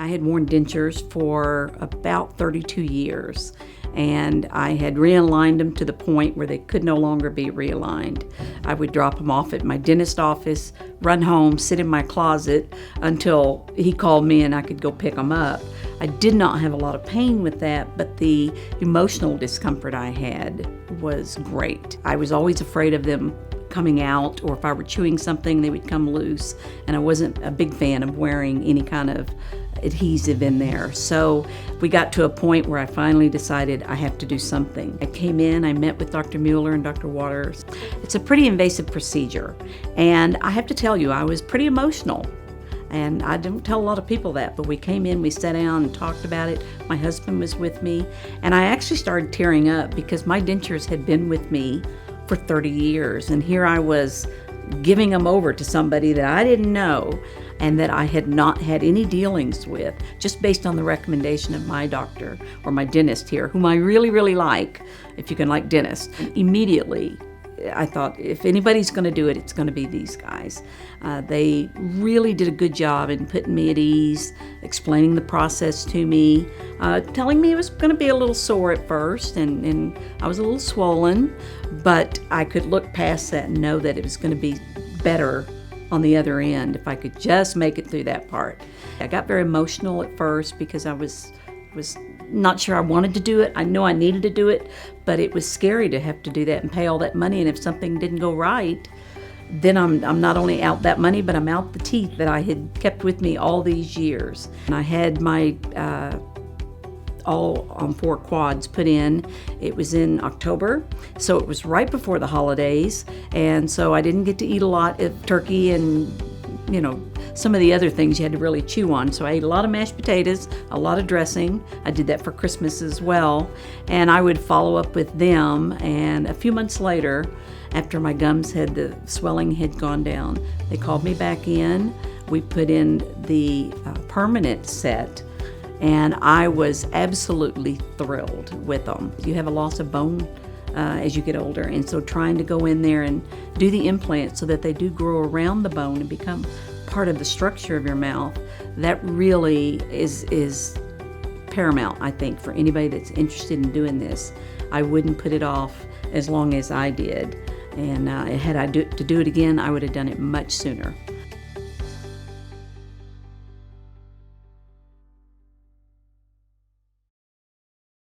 had worn dentures for about 32 years, and I had realigned them to the point where they could no longer be realigned. I would drop them off at my dentist office, run home, sit in my closet until he called me and I could go pick them up. I did not have a lot of pain with that, but the emotional discomfort I had was great. I was always afraid of them coming out, or if I were chewing something, they would come loose, and I wasn't a big fan of wearing any kind of adhesive in there. So we got to a point where I finally decided I have to do something. I came in, I met with Dr. Mueller and Dr. Waters. It's a pretty invasive procedure, and I have to tell you, I was pretty emotional. And I don't tell a lot of people that, but we came in, we sat down and talked about it. My husband was with me, and I actually started tearing up because my dentures had been with me for 30 years, and here I was giving them over to somebody that I didn't know and that I had not had any dealings with, just based on the recommendation of my doctor or my dentist here, whom I really, really like, if you can like dentists. Immediately, I thought, if anybody's going to do it, it's going to be these guys. They really did a good job in putting me at ease, explaining the process to me, telling me it was going to be a little sore at first, and I was a little swollen, but I could look past that and know that it was going to be better on the other end if I could just make it through that part. I got very emotional at first because I was not sure I wanted to do it. I know I needed to do it, but it was scary to have to do that and pay all that money, and if something didn't go right, then I'm not only out that money, but I'm out the teeth that I had kept with me all these years. And I had my all on 4 quads put in. It was in October, so it was right before the holidays, and so I didn't get to eat a lot of turkey and, you know, some of the other things you had to really chew on. So I ate a lot of mashed potatoes, a lot of dressing. I did that for Christmas as well, and I would follow up with them. And a few months later, after my gums had, the swelling had gone down, they called me back in. We put in the permanent set, and I was absolutely thrilled with them. You have a loss of bone as you get older, and so trying to go in there and do the implants so that they do grow around the bone and become part of the structure of your mouth, that really is paramount, I think, for anybody that's interested in doing this. I wouldn't put it off as long as I did, and had I to do it again, I would have done it much sooner.